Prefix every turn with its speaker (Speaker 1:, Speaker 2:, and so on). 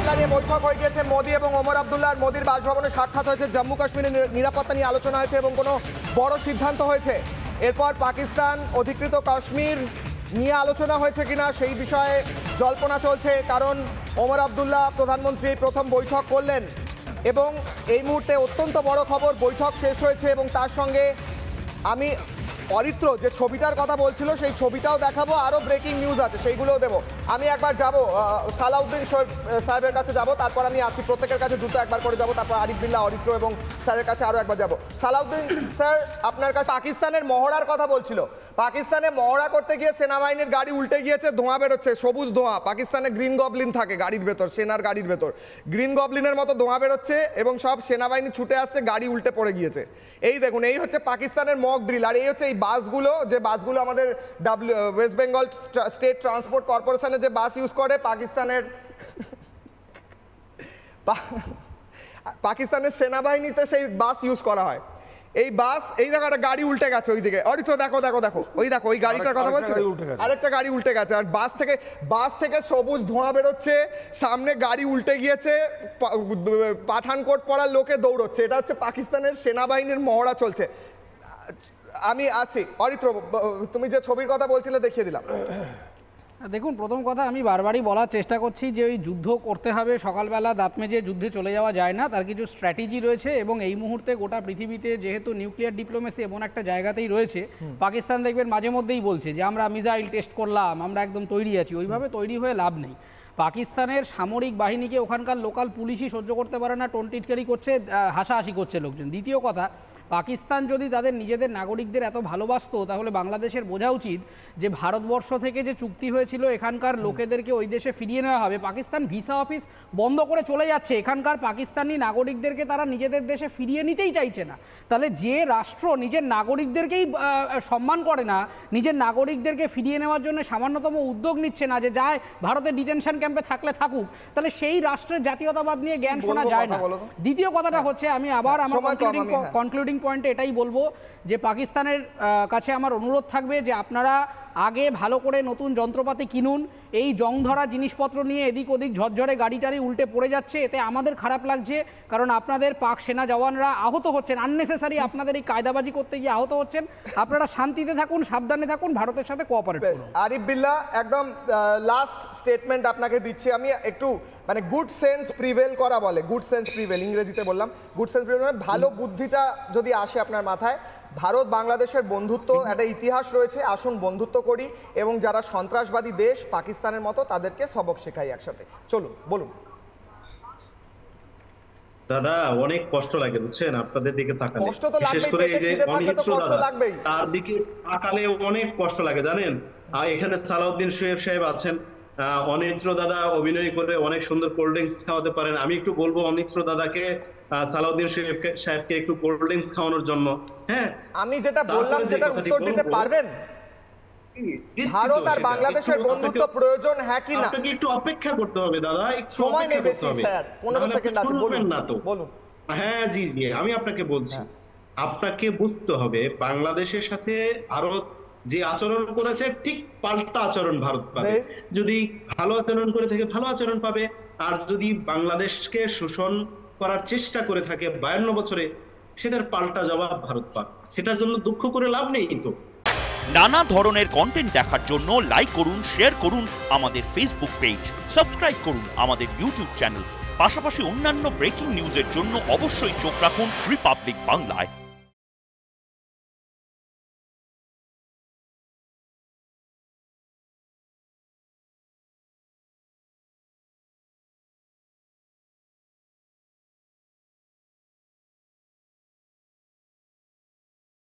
Speaker 1: নিরাপত্তা নিয়ে বৈঠক হয়ে গিয়েছে মোদি এবং ওমর আবদুল্লাহ। মোদির বাসভবনে সাক্ষাৎ হয়েছে, জম্মু কাশ্মীরের নিরাপত্তা নিয়ে আলোচনা হয়েছে এবং কোনো বড় সিদ্ধান্ত হয়েছে। এরপর পাকিস্তান অধিকৃত কাশ্মীর নিয়ে আলোচনা হয়েছে কিনা সেই বিষয়ে জল্পনা চলছে, কারণ ওমর আবদুল্লাহ প্রধানমন্ত্রী প্রথম বৈঠক করলেন এবং এই মুহূর্তে অত্যন্ত বড় খবর, বৈঠক শেষ হয়েছে এবং তার সঙ্গে আমি অরিত্র যে ছবিটার কথা বলছিল সেই ছবিটাও দেখাবো, আরও ব্রেকিং নিউজ আছে সেইগুলোও দেবো। আমি একবার যাব সালাউদ্দিন সাহেবের কাছে যাব, তারপর আমি আছি প্রত্যেকের কাছে দ্রুত একবার করে যাব, তারপর আরিফ বিল্লাহ, অরিত্র এবং স্যারের কাছে আরও একবার যাব। সালাউদ্দিন স্যার, আপনার কাছে পাকিস্তানের মহড়ার কথা বলছিল। পাকিস্তানে মহড়া করতে গিয়ে সেনাবাহিনীর গাড়ি উল্টে গিয়েছে, ধোঁয়া বেরোচ্ছে, সবুজ ধোঁয়া। পাকিস্তানে গ্রিন গবলিন থাকে গাড়ির ভেতর, সেনার গাড়ির ভেতর গ্রিন গবলিনের মতো ধোঁয়া বেরোচ্ছে এবং সব সেনাবাহিনী ছুটে আসছে, গাড়ি উল্টে পড়ে গিয়েছে। এই দেখুন, এই হচ্ছে পাকিস্তানের মক ড্রিল। আর এই হচ্ছে এই বাসগুলো, যে বাসগুলো আমাদের ওয়েস্ট বেঙ্গল স্টেট ট্রান্সপোর্ট কর্পোরেশনে যে বাস ইউজ করে পাকিস্তানের সেনাবাহিনীতে সেই বাস ইউজ করা হয়। এই বাস, এই জায়গাটা গাড়ি উল্টে গেছে ওইদিকে, অরিত্র দেখো দেখো দেখো, ওই দেখো ওই গাড়িটার কথা বলছে, আরেকটা গাড়ি উল্টে গেছে। আর বাস থেকে সবুজ ধোঁয়া বেরোচ্ছে, সামনে গাড়ি উল্টে গিয়েছে, পাঠানকোট পরার লোকে দৌড়চ্ছে। এটা হচ্ছে পাকিস্তানের সেনাবাহিনীর মহড়া চলছে। আমি আসি, অরিত্র তুমি যে ছবির কথা বলছিলে দেখিয়ে দিলাম।
Speaker 2: দেখুন, প্রথম কথা আমি বারবারই বলার চেষ্টা করছি যে ওই যুদ্ধ করতে হবে, সকালবেলা দাঁত মেজে যুদ্ধে চলে যাওয়া যায় না, তার কিছু স্ট্র্যাটেজি রয়েছে। এবং এই মুহূর্তে গোটা পৃথিবীতে যেহেতু নিউক্লিয়ার ডিপ্লোমেসি এমন একটা জায়গাতেই রয়েছে, পাকিস্তান দেখবেন মাঝে মধ্যেই বলছে যে আমরা মিসাইল টেস্ট করলাম, আমরা একদম তৈরি আছি। ওইভাবে তৈরি হয়ে লাভ নেই। পাকিস্তানের সামরিক বাহিনীকে ওখানকার লোকাল পুলিশই সহ্য করতে পারে না, টোনটিটকারি করছে, হাসাহাসি করছে লোকজন। দ্বিতীয় কথা, পাকিস্তান যদি তাদের নিজেদের নাগরিকদের এত ভালোবাসতো তাহলে বাংলাদেশের বোঝা উচিত যে ভারতবর্ষ থেকে যে চুক্তি হয়েছিল এখানকার লোকেদেরকে ওই দেশে ফিরিয়ে নেওয়া হবে। পাকিস্তান ভিসা অফিস বন্ধ করে চলে যাচ্ছে, এখানকার পাকিস্তানি নাগরিকদেরকে তারা নিজেদের দেশে ফিরিয়ে নিতেই চাইছে না। তাহলে যে রাষ্ট্র নিজের নাগরিকদেরকেই সম্মান করে না, নিজের নাগরিকদেরকে ফিরিয়ে নেওয়ার জন্য সামান্যতম উদ্যোগ নিচ্ছে না, যে যায় ভারতের ডিটেনশন ক্যাম্পে থাকলে থাকুক, তাহলে সেই রাষ্ট্রের জাতীয়তাবাদ নিয়ে জ্ঞান শোনা যায় না। দ্বিতীয় কথাটা হচ্ছে, আমি আবার আমার কনক্লুডিং পয়েন্টে এটাই বলবো যে পাকিস্তানের কাছে আমার অনুরোধ থাকবে যে আপনারা আগে ভালো করে নতুন যন্ত্রপাতি কিনুন। এই জং ধরা জিনিসপত্র নিয়ে এদিক ওদিক ঝরঝরে গাড়ি টাড়ি উল্টে পড়ে যাচ্ছে, এতে আমাদের খারাপ লাগছে, কারণ আপনাদের পাক সেনা জওয়ানরা আহত হচ্ছেন, আননেসেসারি আপনাদের এই কায়দাবাজি করতে গিয়ে আহত হচ্ছেন। আপনারা শান্তিতে থাকুন, সাবধানে থাকুন, ভারতের সাথে কোঅপারেট করুন।
Speaker 1: আরিফ বিল্লাহ, একদম লাস্ট স্টেটমেন্ট আপনাকে দিচ্ছি আমি, একটু মানে গুড সেন্স প্রিভেল করা বলে, গুড সেন্স প্রিভেল ইংরেজিতে বললাম, গুড সেন্স প্রিভেল মানে ভালো বুদ্ধিটা যদি আসে আপনার মাথায়। ভারত বাংলাদেশের বন্ধুত্ব একটা ইতিহাস রয়েছে, আসুন বন্ধুত্ব করি এবং যারা সন্ত্রাসবাদী দেশ পাকিস্তানের মতো তাদেরকে সবক শেখাই একসাথে। চলুন, বলুন।
Speaker 3: দাদা, অনেক কষ্ট লাগে বুঝছেন আপনাদের দিকে তাকালে,
Speaker 1: কষ্ট তো
Speaker 3: বিশেষ
Speaker 1: লাগবেই,
Speaker 3: করে এই যে
Speaker 1: কষ্ট লাগবেই,
Speaker 3: তার দিকে তাকালে অনেক কষ্ট লাগে জানেন। আর এখানে সালাউদ্দিন সোহেব সাহেব আছেন, অনিত্র দাদা অভিনয় করে অনেক সুন্দর কোল্ড ড্রিঙ্কস খাওয়াতে পারেন। আমি একটু বলবো অনিত্র দাদাকে, সালাউদ্দিন সাহেবকে একটু কোল্ড ড্রিঙ্কস খাওয়ানোর জন্য। হ্যাঁ,
Speaker 1: আমি যেটা বললাম সেটার উত্তর দিতে পারবেন? ভারত আর বাংলাদেশের বন্ধুত্ব প্রয়োজন, হ্যাঁ কি না?
Speaker 3: আপনাকে একটু অপেক্ষা করতে হবে দাদা,
Speaker 1: সময় নেই বেশি স্যার, 15 সেকেন্ড আছে, বলুন না তো, বলুন।
Speaker 3: হ্যাঁ জি জি, আমি আপনাকে বলছি, আপনাকে বুঝতে হবে বাংলাদেশের সাথে ভারত যে আচরণ করেছে ঠিক পাল্টা আচরণ ভারত পাবে। যদি ভালো আচরণ করে থাকে ভালো আচরণ পাবে, আর যদি বাংলাদেশকে শোষণ করার চেষ্টা করে থাকে 52 বছরে, সেটার পাল্টা জবাব ভারত পাবে। সেটার জন্য দুঃখ করে লাভ নেই। তো
Speaker 4: নানা ধরনের কন্টেন্ট দেখার জন্য লাইক করুন, শেয়ার করুন আমাদের ফেসবুক পেজ, সাবস্ক্রাইব করুন আমাদের ইউটিউব চ্যানেল। পাশাপাশি অন্যান্য ব্রেকিং নিউজের জন্য অবশ্যই চোখ রাখুন রিপাবলিক বাংলায়।